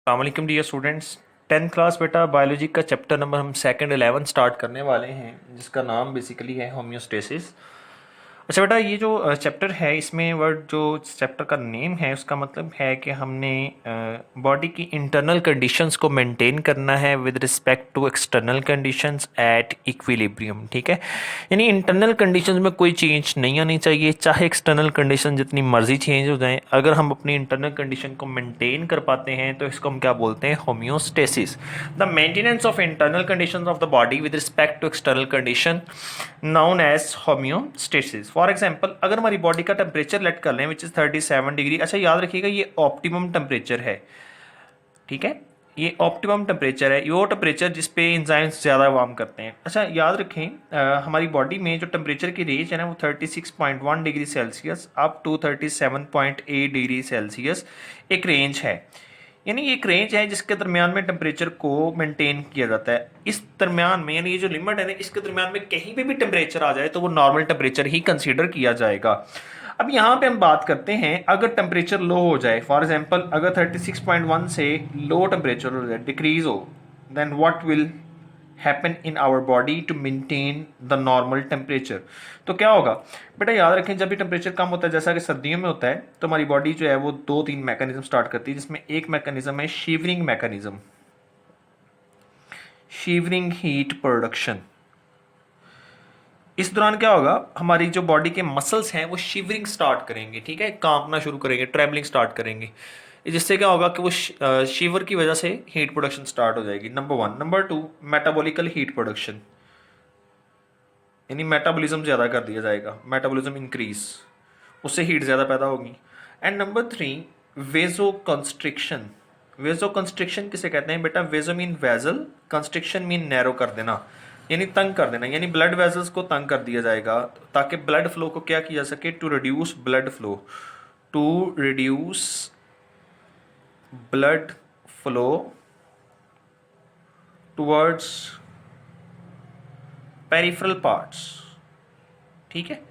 अस्सलाम dear students. 10th class बेटा biology का चैप्टर नंबर हम सेकंड 11 स्टार्ट करने वाले हैं, जिसका नाम बेसिकली है होम्योस्टेसिस। अच्छा बेटा, ये जो चैप्टर है इसमें वर्ड जो चैप्टर का नेम है उसका मतलब है कि हमने बॉडी की इंटरनल कंडीशंस को मेंटेन करना है with respect to external conditions at equilibrium. ठीक है, यानी इंटरनल कंडीशंस में कोई चेंज नहीं आनी चाहिए, चाहे एक्सटर्नल कंडीशन जितनी मर्जी चेंज हो जाए। अगर हम अपनी इंटरनल कंडीशन को मेंटेन कर पाते हैं तो इसको हम क्या बोलते हैं? Homeostasis. The maintenance of internal conditions of the body with respect to external condition known as homeostasis. For example, अगर हमारी बॉडी का टेम्परेचर लेट कर लें विच इज 37 डिग्री। अच्छा याद रखिएगा, ये ऑप्टिमम टेम्परेचर है। ठीक है, ये ऑप्टिमम टेम्परेचर है, वो टेम्परेचर जिस पे एंजाइम्स ज़्यादा वार्म करते हैं। अच्छा याद रखें, हमारी बॉडी में जो टेम्परेचर की रेंज है ना वो 36.1 degree Celsius up to 37.8 degree Celsius एक रेंज है। यानी ये एक रेंज है जिसके दरमियान में टेम्परेचर को मेंटेन किया जाता है। इस दरमियान में, यानी ये जो लिमिट है ना, इसके दरमियान में कहीं पे भी टेम्परेचर आ जाए तो वो नॉर्मल टेम्परेचर ही कंसीडर किया जाएगा। अब यहाँ पे हम बात करते हैं, अगर टेम्परेचर लो हो जाए, फॉर एग्जांपल अगर 36.1 से लो टेम्परेचर हो जाए, डिक्रीज हो, then what will happen in our body to maintain the normal temperature. तो क्या होगा बेटा, याद रखें, जब भी टेम्परेचर कम होता है, जैसा कि सर्दियों में होता है, तो हमारी बॉडी जो है वो 2-3 मैकेनिज्म स्टार्ट करती है, जिसमें एक मैकेनिज्म है शीवरिंग मैकेनिज्म, शीवरिंग हीट प्रोडक्शन। इस दौरान क्या होगा, हमारी जो बॉडी के मसल्स हैं वो शिवरिंग स्टार्ट करेंगे। ठीक है, कांपना शुरू करेंगे, ट्रैवलिंग स्टार्ट करेंगे, जिससे क्या होगा कि वो शिवर की वजह से हीट प्रोडक्शन स्टार्ट हो जाएगी। Number 1। Number 2, metabolical heat production, यानी मेटाबॉलिज्म ज़्यादा कर दिया जाएगा, मेटाबॉलिज्म इंक्रीज, उससे हीट ज़्यादा पैदा होगी। And number 3, vasoconstriction. Vasoconstriction किसे कहते हैं बेटा? Vaso mean vessel, constriction mean narrow कर देना, यानी तंग कर देना, यानी ब्लड वेजल्स को तंग कर दिया जाएगा ताकि ब्लड फ्लो को क्या किया जा सके? To reduce blood flow, to reduce blood flow towards peripheral parts. ठीक है,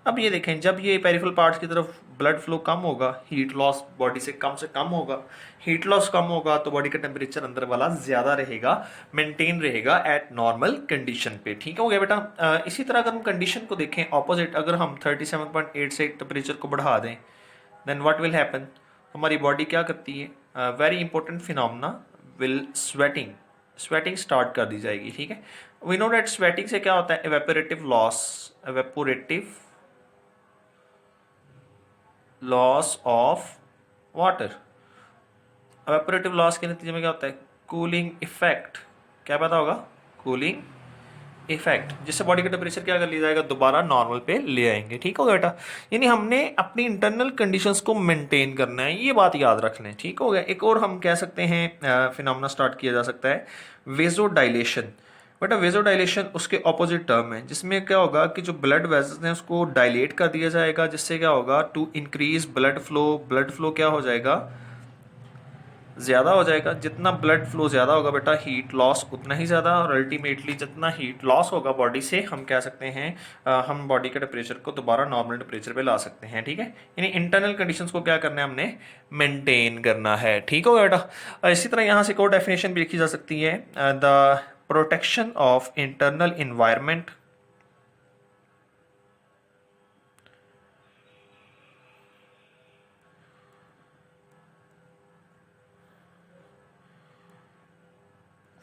अब ये देखें, जब ये पेरिफेरल पार्ट्स की तरफ ब्लड फ्लो कम होगा, हीट लॉस बॉडी से कम होगा, हीट लॉस कम होगा तो बॉडी का टेम्परेचर अंदर वाला ज़्यादा रहेगा, मेंटेन रहेगा एट नॉर्मल कंडीशन पे। ठीक हो गया बेटा। इसी तरह अगर हम कंडीशन को देखें ऑपोजिट, अगर हम 37.8 से टेम्परेचर को बढ़ा दें, देन व्हाट विल हैपन? हमारी बॉडी क्या करती है? Very important phenomena will sweating, sweating start कर दी जाएगी। ठीक है, वी नो डेट स्वेटिंग से क्या होता है? Evaporative loss, evaporative loss of water. Evaporative loss के नतीजे में क्या होता है? Cooling effect. क्या पता होगा? कूलिंग इफेक्ट, जिससे बॉडी का टेम्परेचर क्या कर लिया जाएगा? दोबारा नॉर्मल पे ले आएंगे। ठीक हो गया बेटा, यानी हमने अपनी इंटरनल कंडीशंस को मेंटेन करना है, ये बात याद रख लें। ठीक हो गया। एक और हम कह सकते हैं फिनोमेना स्टार्ट किया जा सकता है, वेजो डायलेशन। बेटा वेजो डायलेशन उसके ऑपोजिट टर्म है, जिसमें क्या होगा कि जो ब्लड वेजल्स हैं उसको डायलेट कर दिया जाएगा, जिससे क्या होगा? To increase blood flow. Blood flow क्या हो जाएगा? ज़्यादा हो जाएगा। जितना ब्लड फ्लो ज़्यादा होगा बेटा, हीट लॉस उतना ही ज़्यादा, और अल्टीमेटली जितना हीट लॉस होगा बॉडी से, हम कह सकते हैं हम बॉडी के टेम्परेचर को दोबारा नॉर्मल टेम्परेचर पे ला सकते हैं। ठीक है, यानी इंटरनल कंडीशंस को क्या करना है? हमने मेंटेन करना है। ठीक होगा बेटा। इसी तरह यहाँ से एक और डेफिनेशन भी लिखी जा सकती है, the protection of internal environment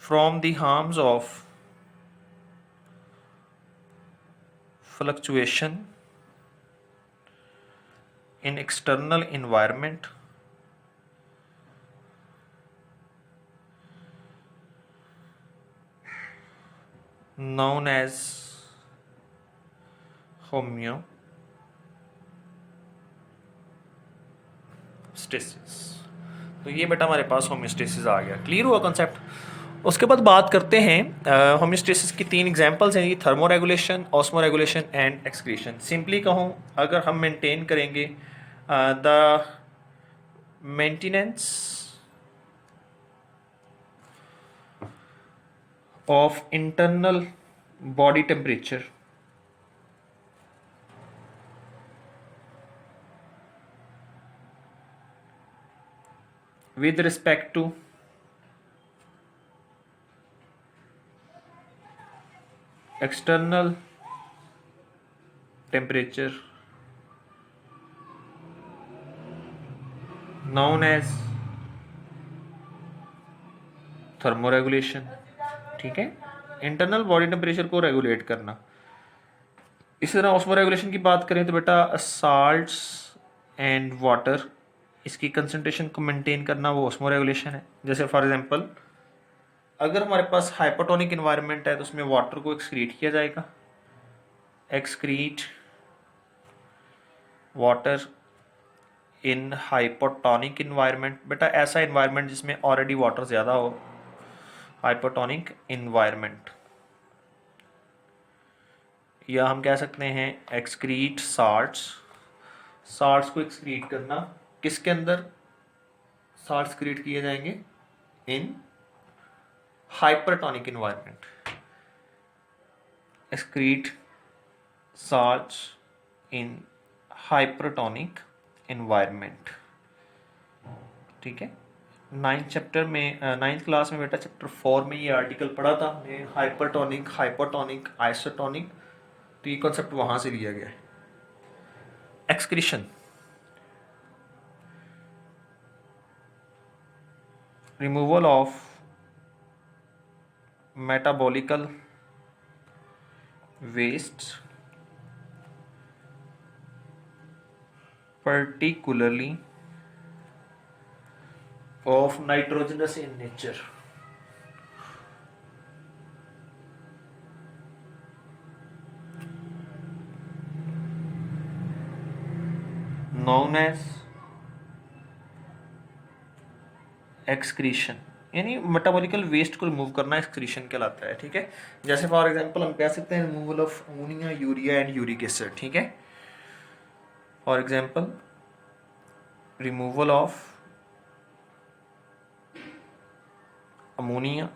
from the harms of fluctuation in external environment known as homeostasis. तो ये बेटा हमारे पास होम्योस्टेसिस आ गया। क्लियर हुआ कॉन्सेप्ट? उसके बाद बात करते हैं होम्योस्टेसिस की 3 एग्जांपल्स हैं, ये thermo regulation, osmo regulation and excretion. Simply कहूँ, अगर हम मेंटेन करेंगे the maintenance of internal body temperature with respect to external temperature known as thermoregulation. ठीक है, इंटरनल बॉडी टेम्परेचर को रेगुलेट करना। इसी तरह ऑस्मोरेगुलेशन की बात करें तो बेटा साल्ट्स एंड वाटर, इसकी कंसंट्रेशन को मेंटेन करना वो ऑस्मोरेगुलेशन है। जैसे फॉर एग्जांपल अगर हमारे पास हाइपोटोनिक इन्वायरमेंट है तो उसमें वाटर को एक्सक्रीट किया जाएगा, excrete water in hypotonic environment. बेटा ऐसा इन्वायरमेंट जिसमें ऑलरेडी वाटर ज़्यादा हो, हाइपोटोनिक इन्वायरमेंट। या हम कह सकते हैं एक्सक्रीट साल्ट्स, साल्ट्स को एक्सक्रीट करना, किसके अंदर साल्ट्स एक्सक्रीट किए जाएंगे, इन हाइपरटोनिक इन्वायरमेंट। एक्सक्रीट साल्ट्स इन हाइपरटोनिक इन्वायरमेंट। ठीक है, नाइन्थ क्लास में बेटा चैप्टर 4 में ये आर्टिकल पढ़ा था हमने, हाइपरटोनिक, हाइपोटोनिक, आइसोटोनिक। तो ये कॉन्सेप्ट वहां से लिया गया है। Excretion, removal of metabolical waste particularly of nitrogenous in nature। known as excretion, यानी मेटाबॉलिकल वेस्ट को रिमूव करना एक्सक्रीशन कहलाता है। ठीक है, जैसे फॉर एग्जांपल हम कह सकते हैं removal of ammonia, urea and uric acid. ठीक है, for example removal of ammonia,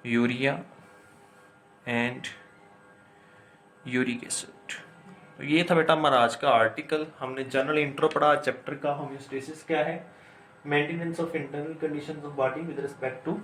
urea and uric acid. तो ये था बेटा हमारा आज का आर्टिकल। हमने जनरल इंट्रो पढ़ा चैप्टर का, होम्योस्टेसिस क्या है, maintenance of internal conditions of body with respect to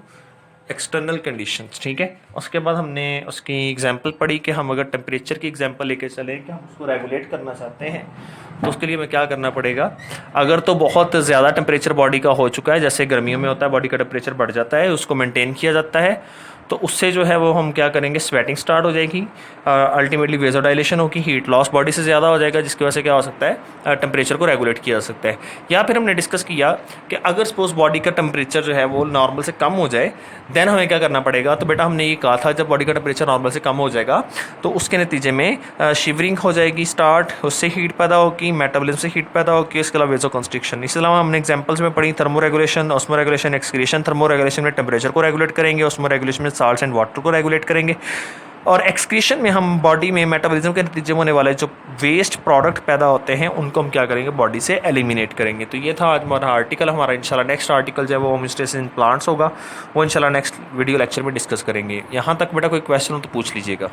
external conditions. ठीक है, उसके बाद हमने उसकी एग्जांपल पढ़ी कि हम अगर टेम्परेचर की एग्जांपल लेके चलें कि हम उसको रेगुलेट करना चाहते हैं तो उसके लिए हमें क्या करना पड़ेगा। अगर तो बहुत ज़्यादा टेम्परेचर बॉडी का हो चुका है, जैसे गर्मियों में होता है बॉडी का टेम्परेचर बढ़ जाता है, उसको मेंटेन किया जाता है, तो उससे जो है वो हम क्या करेंगे, स्वेटिंग स्टार्ट हो जाएगी, अल्टीमेटली वेजोडाइलेशन होगी, हीट लॉस बॉडी से ज़्यादा हो जाएगा, जिसकी वजह से क्या हो सकता है, टेम्परेचर को रेगुलेट किया जा सकता है। या फिर हमने डिस्कस किया कि अगर सपोज बॉडी का टेम्परेचर जो है वो नॉर्मल से कम हो जाए, देन हमें क्या करना पड़ेगा। तो बेटा हमने ये कहा था जब बॉडी का टेम्परेचर नॉर्मल से कम हो जाएगा तो उसके नतीजे में शिवरिंग हो जाएगी स्टार्ट, उससे हीट पैदा होगी, मेटाबॉलिज्म से हीट पैदा होगी, इसके अलावा वेजो कंस्ट्रिक्शन। इसके अलावा हमने एग्जांपल्स में पढ़ी thermo regulation, osmo regulation, excretion. Thermo regulation में टेम्परेचर को रेगुलेट करेंगे, ऑस्मो रेगुलेशन में साल्ट्स एंड वाटर को रेगुलेट करेंगे, और एक्सक्रीशन में हम बॉडी में मेटाबॉलिज्म के नतीजे में होने वाले जो वेस्ट प्रोडक्ट पैदा होते हैं उनको हम क्या करेंगे, बॉडी से एलिमिनेट करेंगे। तो ये था आज हमारा आर्टिकल। हमारा इंशाल्लाह नेक्स्ट आर्टिकल जो है वो होम्योस्टेसिस इन प्लांट्स होगा, वो इंशाल्लाह नेक्स्ट वीडियो लेक्चर में डिस्कस करेंगे। यहाँ तक बेटा कोई क्वेश्चन हो तो पूछ लीजिएगा।